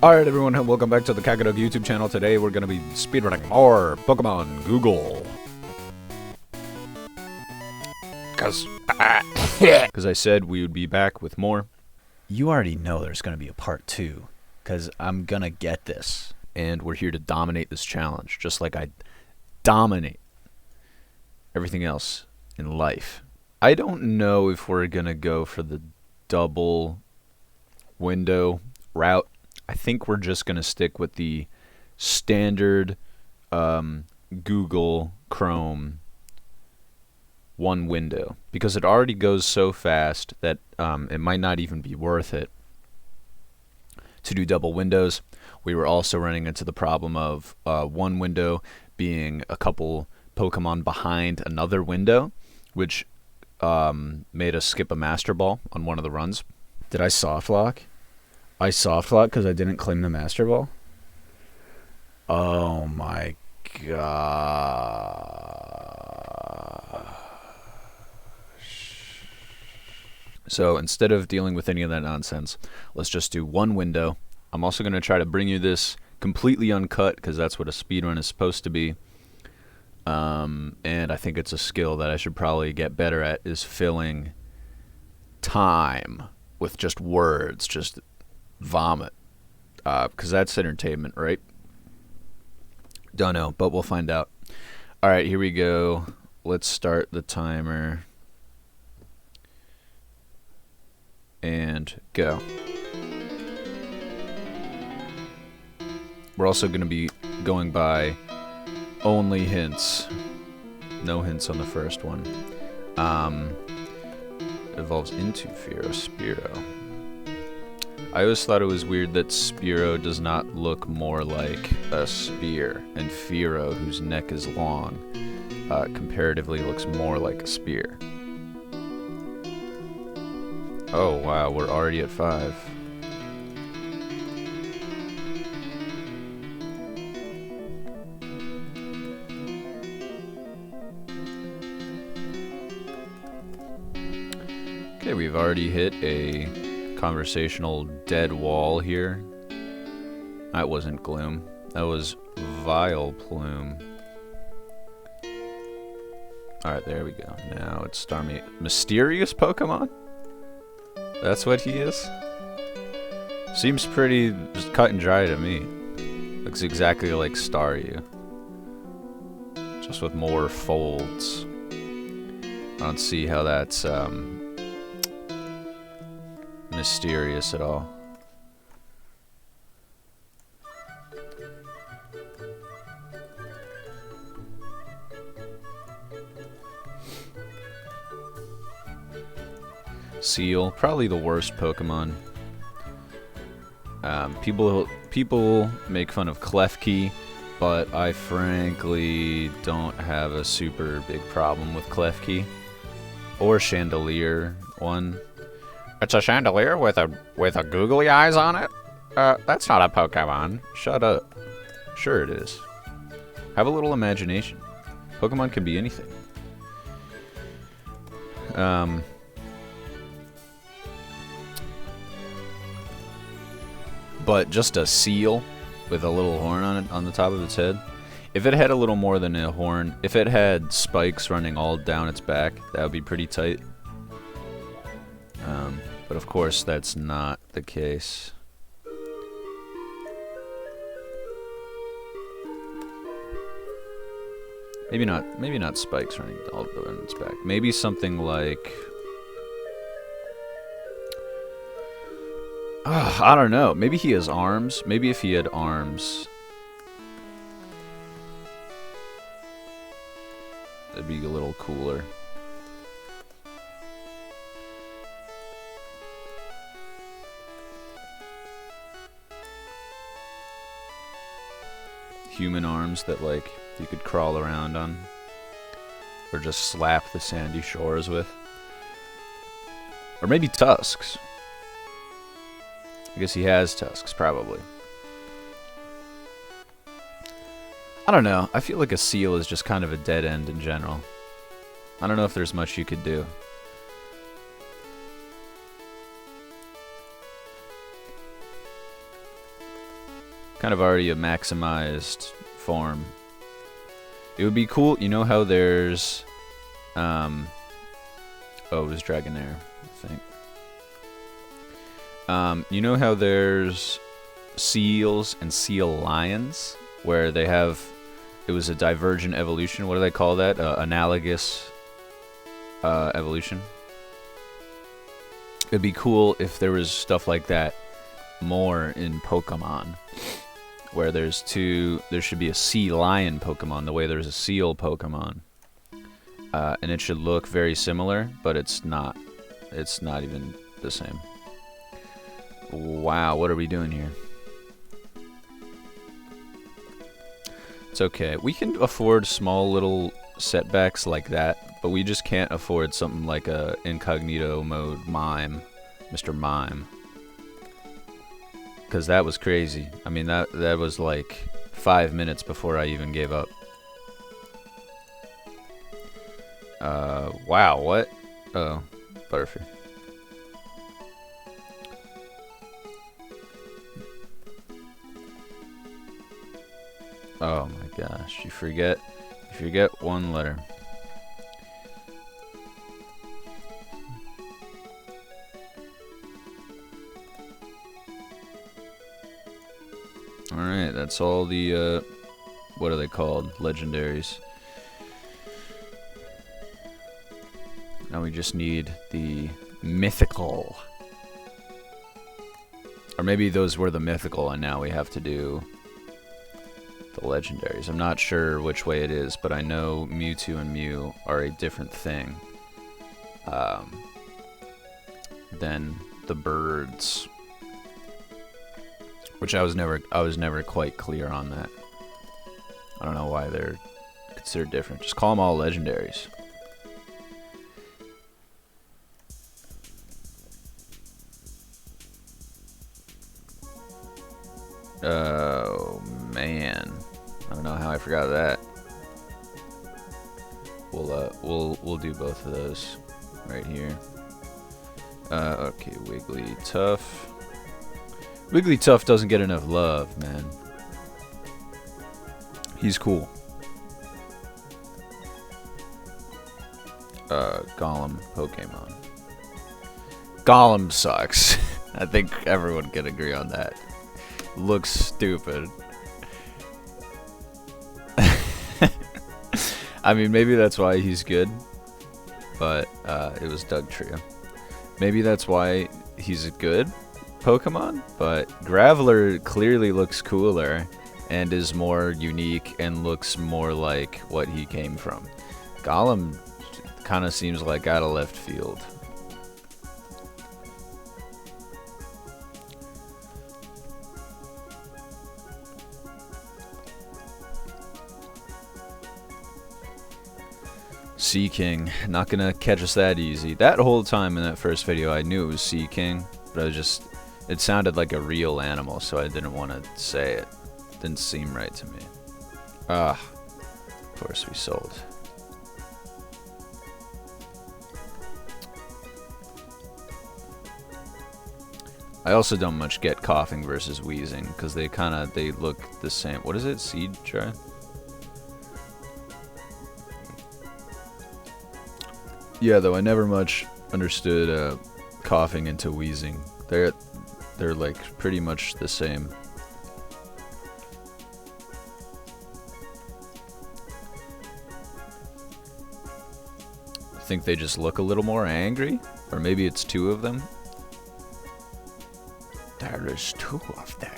Alright everyone, welcome back to the Cacoduck YouTube channel. Today we're going to be speedrunning more Pokemon Google. Because I said we would be back with more. You already know there's going to be a part 2, because I'm going to get this. And we're here to dominate this challenge, just like I dominate everything else in life. I don't know if we're going to go for the double window route. I think we're just going to stick with the standard Google Chrome one window, because it already goes so fast that it might not even be worth it to do double windows. We were also running into the problem of one window being a couple Pokemon behind another window, which made us skip a Master Ball on one of the runs. Did I soft lock? I soft lock because I didn't claim the Master Ball? Oh my god. So instead of dealing with any of that nonsense, let's just do one window. I'm also going to try to bring you this completely uncut, because that's what a speedrun is supposed to be. And I think it's a skill that I should probably get better at, is filling time with just words, just vomit. Because that's entertainment, right? Don't know, but we'll find out. Alright, here we go. Let's start the timer. And go. We're also going to be going by only hints. No hints on the first one. Evolves into Spearow. I always thought it was weird that Spearow does not look more like a spear, and Fearow, whose neck is long, comparatively looks more like a spear. Oh wow, we're already at 5. Okay, we've already hit a conversational dead wall here. That wasn't Gloom. That was Vileplume. Alright, there we go. Now it's Starmie. Mysterious Pokemon? That's what he is? Seems pretty just cut and dry to me. Looks exactly like Staryu, just with more folds. I don't see how that's mysterious at all. Seal, probably the worst Pokemon. People make fun of Klefki, but I frankly don't have a super big problem with Klefki. Or Chandelier one. It's a chandelier with a googly eyes on it? That's not a Pokemon. Shut up. Sure it is. Have a little imagination. Pokemon can be anything. But just a seal with a little horn on it, on the top of its head. If it had a little more than a horn, if it had spikes running all down its back, that would be pretty tight. But of course, that's not the case. Maybe not spikes running all down its back. Maybe something like, I don't know. Maybe he has arms. Maybe if he had arms, that'd be a little cooler. Human arms that, like, you could crawl around on, or just slap the sandy shores with. Or maybe tusks. I guess he has tusks, probably. I don't know. I feel like a seal is just kind of a dead end in general. I don't know if there's much you could do. kind of already a maximized form. It would be cool, you know how there's, oh, it was Dragonair, I think. You know how there's seals and seal lions, where they have, it was a divergent evolution. What do they call that? Analogous evolution. It'd be cool if there was stuff like that more in Pokemon, where there should be a sea lion Pokemon the way there's a seal Pokemon, and it should look very similar, but it's not even the same. Wow, what are we doing here? It's okay, we can afford small little setbacks like that, but we just can't afford something like a incognito mode mime, Mr. Mime. Because that was crazy. I mean, that was like 5 minutes before I even gave up. Wow, what? Oh, Butterfree. Oh my gosh, you forget one letter. Alright, that's all the, what are they called? Legendaries. Now we just need the mythical. Or maybe those were the mythical and now we have to do the legendaries. I'm not sure which way it is, but I know Mewtwo and Mew are a different thing than the birds. Which I was never quite clear on that. I don't know why they're considered different. Just call them all legendaries. Oh man, I don't know how I forgot that. We'll do both of those right here. Okay, Wigglytuff. Wigglytuff doesn't get enough love, man. He's cool. Golem Pokemon. Golem sucks. I think everyone can agree on that. Looks stupid. I mean, maybe that's why he's good, but it was Dugtrio. Maybe that's why he's a good Pokemon, but Graveler clearly looks cooler and is more unique and looks more like what he came from. Golem kind of seems like out of left field. Sea King, not gonna catch us that easy. That whole time in that first video I knew it was Sea King, but it sounded like a real animal, so I didn't want to say it. Didn't seem right to me. Ah, of course we sold. I also don't much get coughing versus wheezing, because they look the same. What is it? Seed try? Yeah, though I never much understood coughing into wheezing. They're like pretty much the same. I think they just look a little more angry, or maybe it's two of them. There is two of them.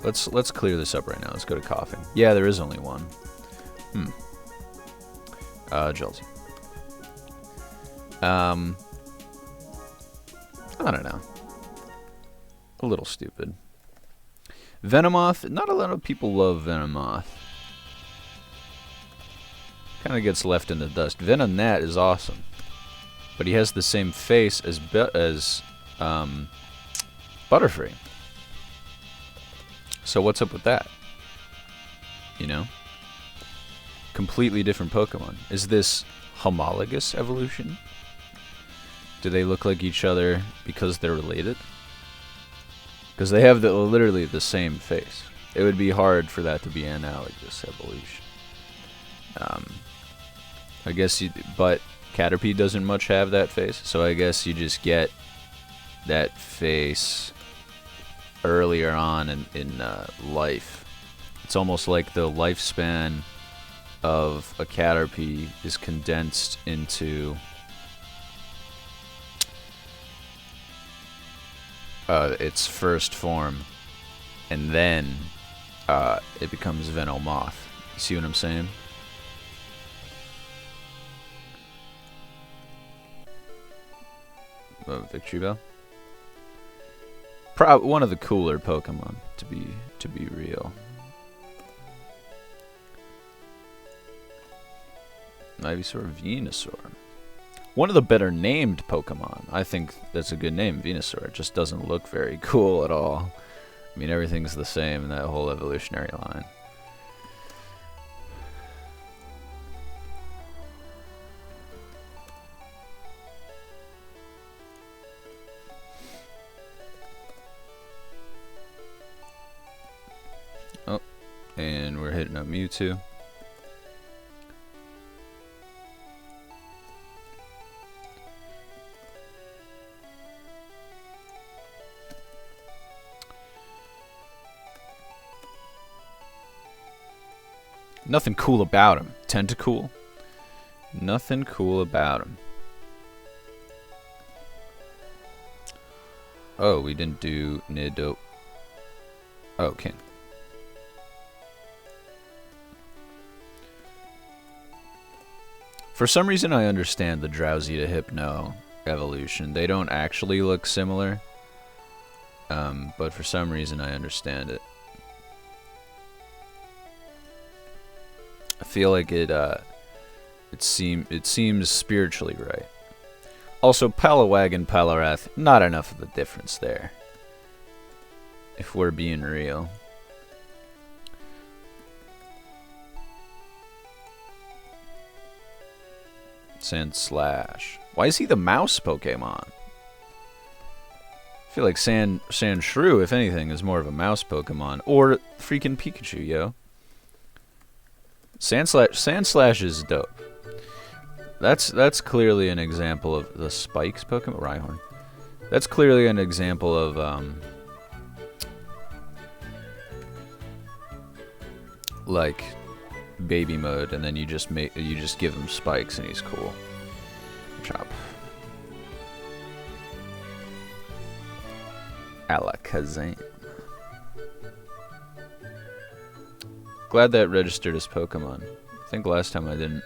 Let's clear this up right now. Let's go to coughing. Yeah, there is only one. Jolty. I don't know. A little stupid. Venomoth. Not a lot of people love Venomoth. Kind of gets left in the dust. Venonat is awesome, but he has the same face as Butterfree. So what's up with that? You know? Completely different Pokemon. Is this homologous evolution? Do they look like each other because they're related? Because they have literally the same face. It would be hard for that to be analogous evolution. I guess but Caterpie doesn't much have that face, so I guess you just get that face earlier on in life. It's almost like the lifespan of a Caterpie is condensed into its first form, and then it becomes Venomoth. You see what I'm saying? Victory Bell. One of the cooler Pokemon, to be real. Ivysaur, Venusaur. One of the better named Pokemon. I think that's a good name, Venusaur. It just doesn't look very cool at all. I mean, everything's the same in that whole evolutionary line. Oh, and we're hitting up Mewtwo. Nothing cool about him. Tentacool. Nothing cool about him. Oh, we didn't do Nido. Oh, okay. For some reason, I understand the Drowsy to Hypno evolution. They don't actually look similar, but for some reason, I understand it. I feel like it seems spiritually right. Also, Palawag and Palarath, not enough of a difference there. If we're being real. Sandslash. Why is he the mouse Pokemon? I feel like Sandshrew, if anything, is more of a mouse Pokemon. Or freaking Pikachu, yo. Sandslash is dope. That's clearly an example of the Spikes Pokemon. Rhyhorn. That's clearly an example of like baby mode, and then you just give him spikes and he's cool. Chop. Alakazam. Glad that registered as Pokemon. I think last time I didn't.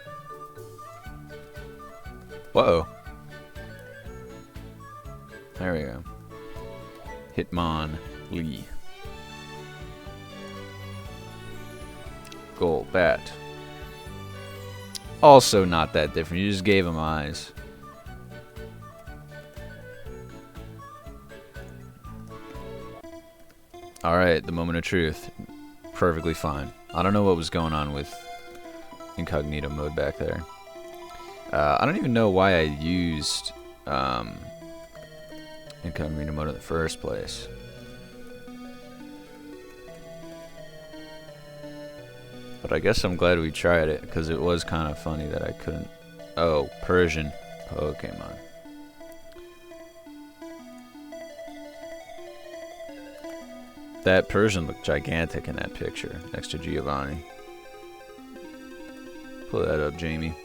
Whoa. There we go. Hitmonlee. Golbat. Also not that different. You just gave him eyes. Alright, the moment of truth. Perfectly fine. I don't know what was going on with incognito mode back there. I don't even know why I used incognito mode in the first place. But I guess I'm glad we tried it, because it was kind of funny that I couldn't... Oh, Persian Pokemon. That Persian looked gigantic in that picture, next to Giovanni. Pull that up, Jamie.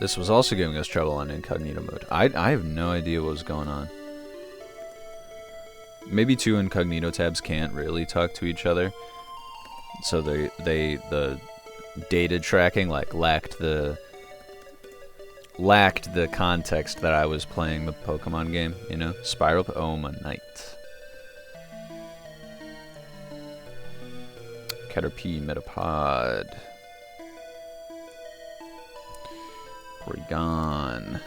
This was also giving us trouble on incognito mode. I have no idea what was going on. Maybe two incognito tabs can't really talk to each other, so the data tracking like lacked the context that I was playing the Pokemon game. You know, Spiral Omanite, Caterpie, Metapod, Porygon.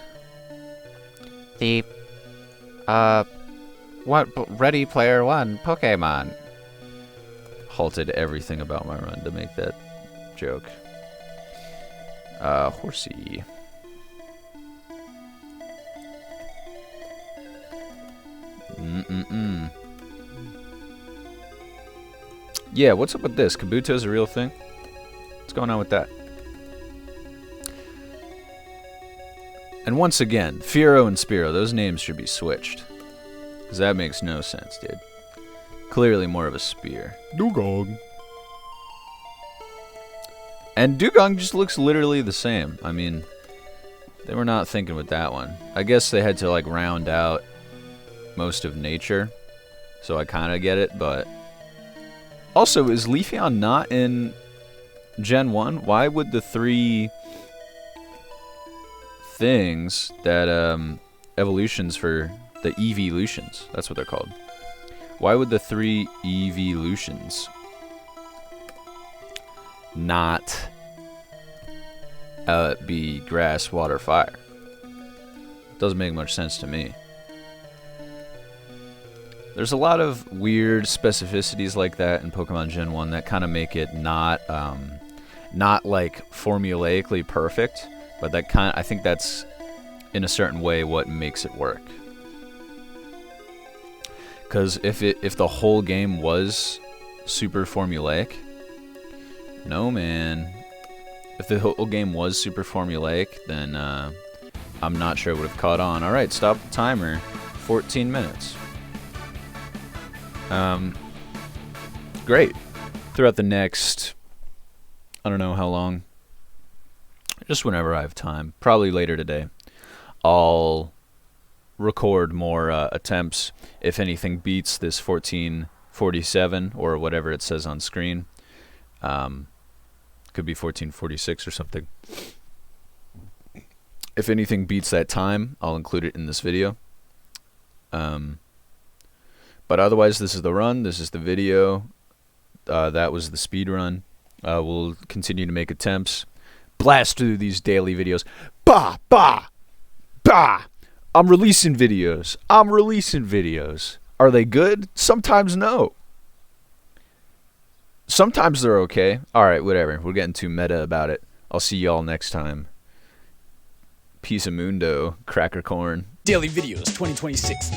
The what? Ready Player One Pokemon halted everything about my run to make that joke. Horsey. Yeah, what's up with this? Kabuto's a real thing? What's going on with that? And once again, Fearow and Spearow, those names should be switched. Because that makes no sense, dude. Clearly more of a spear. Dugong. And Dugong just looks literally the same. I mean, they were not thinking with that one. I guess they had to, like, round out most of nature. So I kind of get it, but... Also, is Leafeon not in Gen 1? Why would the 3... things that evolutions for the evolutions, that's what they're called, why would the 3 evolutions not be grass, water, fire? Doesn't make much sense to me. There's a lot of weird specificities like that in Pokemon Gen 1 that kind of make it not like formulaically perfect. But that I think that's, in a certain way, what makes it work. Because if the whole game was super formulaic, no man. If the whole game was super formulaic, then I'm not sure it would have caught on. All right, stop the timer. 14 minutes. Great. Throughout the next, I don't know how long. Just whenever I have time, probably later today, I'll record more attempts. If anything beats this 1447 or whatever it says on screen, could be 1446 or something. If anything beats that time, I'll include it in this video. But otherwise, this is the run. This is the video. That was the speed run. We'll continue to make attempts. Blast through these daily videos. Bah, bah, bah. I'm releasing videos. Are they good? Sometimes no. Sometimes they're okay. Alright, whatever. We're getting too meta about it. I'll see y'all next time. Peace of Mundo, Cracker Corn. Daily videos 2026.